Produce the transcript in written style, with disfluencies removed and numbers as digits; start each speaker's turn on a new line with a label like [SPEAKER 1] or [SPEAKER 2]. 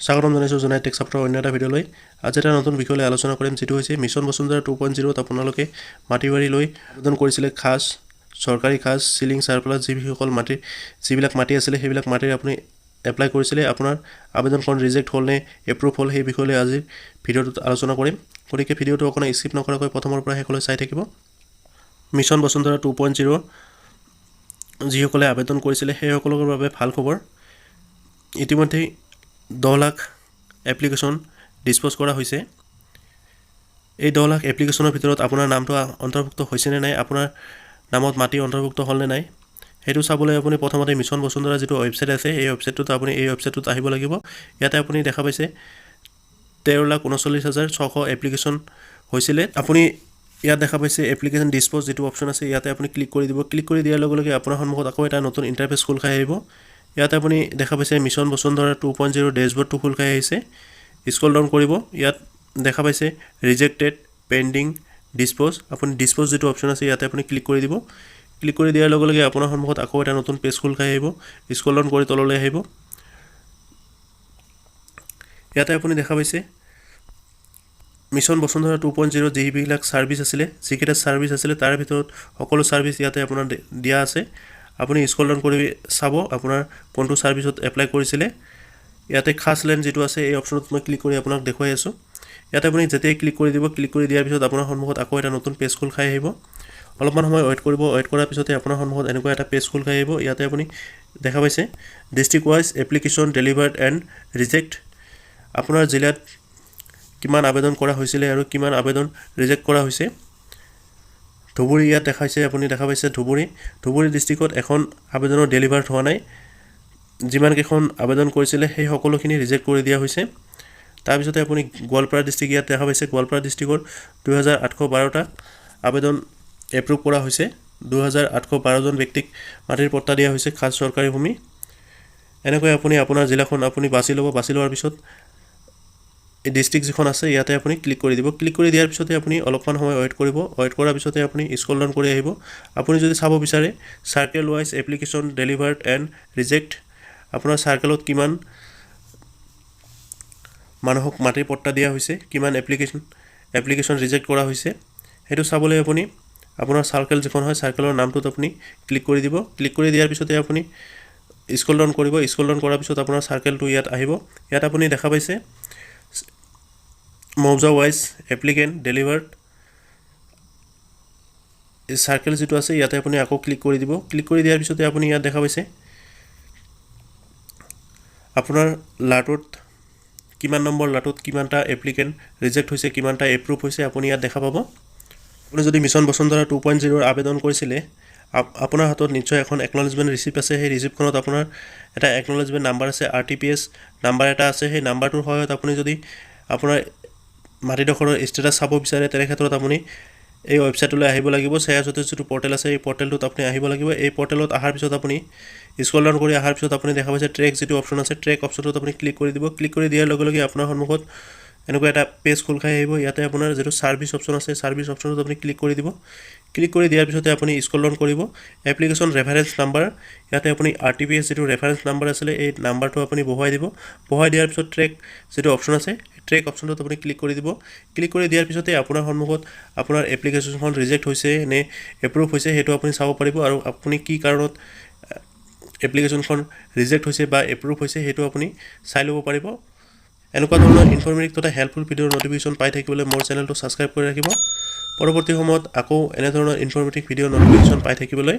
[SPEAKER 1] স্বাগতম জানাইছোঁ জনাই টেক চাপ্টাৰৰ অন্য এটা ভিডিঅ'লৈ। আজি এটা নতুন বিষয়লৈ আলোচনা কৰিম, যিটো হৈছে মিছন বসুন্ধৰা 2.0ত আপোনালোকে মাটি বাৰী লৈ আবেদন কৰিছিলে। খাজ চৰকাৰী খাজ চিলিং চাৰ্কুলাৰ যিবিলাক মাটি আছিলে সেইবিলাক মাটিৰ আপুনি এপ্লাই কৰিছিলে। আপোনাৰ আবেদনখন ৰিজেক্ট হ'ল নে এপ্ৰুভ হ'ল, সেই বিষয়লৈ আজিৰ ভিডিঅ'টোত আলোচনা কৰিম। গতিকে ভিডিঅ'টো অকণমান স্কিপ নকৰাকৈ প্ৰথমৰ পৰা শেষলৈ চাই থাকিব। মিছন বসুন্ধৰা 2.0 যিসকলে আবেদন কৰিছিলে সেইসকলৰ বাবে ভাল খবৰ। ইতিমধ্যেই 10 লাখ এপ্লিকেশ্যন ডিছপ'জ কৰা হৈছে। এই 10 লাখ এপ্লিকেশ্যনৰ ভিতৰত আপোনাৰ নামটো অন্তৰ্ভুক্ত হৈছেনে নাই, আপোনাৰ নামত মাটি অন্তৰ্ভুক্ত হ'লনে নাই, সেইটো চাবলৈ আপুনি প্ৰথমতে মিছন বসুন্ধৰা যিটো ৱেবছাইট আছে এই ৱেবছাইটটোত আহিব লাগিব। ইয়াতে আপুনি দেখা পাইছে 13,39,600 এপ্লিকেশ্যন হৈছিলে। আপুনি ইয়াত দেখা পাইছে এপ্লিকেশ্যন ডিছপ'জ যিটো অপশ্যন আছে, ইয়াতে আপুনি ক্লিক কৰি দিব। ক্লিক কৰি দিয়াৰ লগে লগে আপোনাৰ সন্মুখত আকৌ এটা নতুন ইণ্টাৰফেচ খোল খাই আহিব। ইয়াতে আপুনি দেখা পাইছে মিছন বসুন্ধৰা 2.0 ডেছবৰ্ডটো খোল খাই আহিছে। স্ক্ৰল ডাউন কৰিব, ইয়াত দেখা পাইছে ৰিজেক্টেড, পেণ্ডিং, ডিছপ'জ। আপুনি ডিছপ'জ যিটো অপশ্যন আছে ইয়াতে আপুনি ক্লিক কৰি দিব। ক্লিক কৰি দিয়াৰ লগে লগে আপোনাৰ সন্মুখত আকৌ এটা নতুন পেজ খোল খাই আহিব। স্ক্ৰল ডাউন কৰি তললৈ আহিব। ইয়াতে আপুনি দেখা পাইছে মিছন বসুন্ধৰা 2.0 যিবিলাক ছাৰ্ভিচ আছিলে, যিকেইটা ছাৰ্ভিচ আছিলে তাৰ ভিতৰত সকলো ছাৰ্ভিচ ইয়াতে আপোনাৰ দিয়া আছে। আপুনি স্ক্ৰল ডাউন কৰি চাব আপোনাৰ কোনটো ছাৰ্ভিচত এপ্লাই কৰিছিলে। ইয়াতে খাছ লেণ্ড যিটো আছে এই অপশ্যনত মই ক্লিক কৰি আপোনাক দেখুৱাই আছোঁ। ইয়াতে আপুনি যেতিয়াই ক্লিক কৰি দিব, ক্লিক কৰি দিয়াৰ পিছত আপোনাৰ সন্মুখত আকৌ এটা নতুন পেজ খোল খাই আহিব। অলপমান সময় ৱেইট কৰিব। ৱেইট কৰাৰ পিছতে আপোনাৰ সন্মুখত এনেকুৱা এটা পেজ খোল খাই আহিব। ইয়াতে আপুনি দেখা পাইছে district wise application delivered and reject. আপোনাৰ জিলাত কিমান আবেদন কৰা হৈছিলে আৰু কিমান আবেদন ৰিজেক্ট কৰা হৈছে। ধুবুৰী ইয়াত দেখাইছে, আপুনি দেখা পাইছে ধুবুৰী ডিষ্ট্ৰিক্টত এখন আবেদনৰ ডেলিভাৰ্ড হোৱা নাই। যিমানকেইখন আবেদন কৰিছিলে সেই সকলোখিনি ৰিজেক্ট কৰি দিয়া হৈছে। তাৰপিছতে আপুনি গোৱালপাৰা ডিষ্ট্ৰিক্ট ইয়াত দেখা পাইছে, গোৱালপাৰা ডিষ্ট্ৰিক্টৰ 2812টা আবেদন এপ্ৰুভ কৰা হৈছে। 2812জন ব্যক্তিক মাটিৰ পট্টা দিয়া হৈছে খাজ চৰকাৰী ভূমি। এনেকৈ আপুনি আপোনাৰ জিলাখন আপুনি বাছি ল'ব। বাছি লোৱাৰ পিছত এই ডিষ্ট্ৰিক্ট যিখন আছে ইয়াতে আপুনি ক্লিক কৰি দিব। ক্লিক কৰি দিয়াৰ পিছতে আপুনি অলপমান সময় ৱেইট কৰিব। ৱেইট কৰাৰ পিছতে আপুনি স্ক্ৰল ডাউন কৰি আহিব। আপুনি যদি চাব বিচাৰে circle wise application delivered and reject, আপোনাৰ চাৰ্কেলত কিমান মানুহক মাটিৰ পট্টা দিয়া হৈছে, কিমান এপ্লিকেশ্যন ৰিজেক্ট কৰা হৈছে, সেইটো চাবলৈ আপুনি আপোনাৰ চাৰ্কেল যিখন হয় চাৰ্কেলৰ নামটোত আপুনি ক্লিক কৰি দিব। ক্লিক কৰি দিয়াৰ পিছতে আপুনি স্ক্ৰল ডাউন কৰিব। স্ক্ৰল ডাউন কৰাৰ পিছত আপোনাৰ চাৰ্কেলটো ইয়াত আহিব। ইয়াত আপুনি দেখা পাইছে মৌজা ৱাইজ এপ্লিকেণ্ট ডেলিভাৰ্ড চাৰ্কেল যিটো আছে ইয়াতে আপুনি আকৌ ক্লিক কৰি দিব। ক্লিক কৰি দিয়াৰ পিছতে আপুনি ইয়াত দেখা পাইছে আপোনাৰ লাটোত কিমান নম্বৰ লাটোত কিমানটা এপ্লিকেণ্ট ৰিজেক্ট হৈছে, কিমানটা এপ্ৰুভ হৈছে আপুনি ইয়াত দেখা পাব। আপুনি যদি মিছন বসুন্ধৰা 2.0 আবেদন কৰিছিলে, আপোনাৰ হাতত নিশ্চয় এখন একনলেজমেণ্ট ৰিচিপ্ট আছে। সেই ৰিচিপ্টখনত আপোনাৰ এটা একনলেজমেণ্ট নাম্বাৰ আছে, RTPS নাম্বাৰ এটা আছে। সেই নাম্বাৰটোৰ সহায়ত আপুনি যদি আপোনাৰ মাটিডোখৰৰ ষ্টেটাছ চাব বিচাৰে, তেনেক্ষেত্ৰত আপুনি এই ৱেবছাইটলৈ আহিব লাগিব। শ্ৰেয়াজ্যোতিষ যিটো পৰ্টেল আছে এই পৰ্টেলটোত আপুনি আহিব লাগিব। এই পৰ্টেলত অহাৰ পিছত আপুনি স্ক্ৰল ডাউন কৰি অহাৰ পিছত আপুনি দেখা পাইছে ট্ৰেক যিটো অপশ্যন আছে, ট্ৰেক অপশ্যনটোত আপুনি ক্লিক কৰি দিব। ক্লিক কৰি দিয়াৰ লগে লগে আপোনাৰ সন্মুখত এনেকুৱা এটা পেজ খোল খাই আহিব। ইয়াতে আপোনাৰ যিটো ছাৰ্ভিচ অপশ্যন আছে ছাৰ্ভিচ অপশ্যনটোত আপুনি ক্লিক কৰি দিব। ক্লিক কৰি দিয়াৰ পিছতে আপুনি স্ক্ৰল ডাউন কৰিব। এপ্লিকেশ্যন ৰেফাৰেঞ্চ নাম্বাৰ, ইয়াতে আপুনি RTPS যিটো ৰেফাৰেঞ্চ নাম্বাৰ আছিলে এই নাম্বাৰটো আপুনি বহুৱাই দিব। বহুৱাই দিয়াৰ পিছত ট্ৰেক যিটো অপশ্যন আছে ট্ৰেক অপশ্যনটোত আপুনি ক্লিক কৰি দিব। ক্লিক কৰি দিয়াৰ পিছতে আপোনাৰ সন্মুখত আপোনাৰ এপ্লিকেশ্যনখন ৰিজেক্ট হৈছে নে এপ্ৰুভ হৈছে সেইটো আপুনি চাব পাৰিব, আৰু আপুনি কি কাৰণত এপ্লিকেশ্যনখন ৰিজেক্ট হৈছে বা এপ্ৰুভ হৈছে সেইটো আপুনি চাই ল'ব পাৰিব। এনেকুৱা ধৰণৰ ইনফৰ্মেটিভ তথা হেল্পফুল ভিডিঅ'ৰ নটিফিকেশ্যন পাই থাকিবলৈ মোৰ চেনেলটো ছাবস্ক্ৰাইব কৰি ৰাখিব। পৰৱৰ্তী সময়ত আকৌ এনেধৰণৰ ইনফৰ্মেটিভ ভিডিঅ'ৰ নটিফিকেশ্যন পাই থাকিবলৈ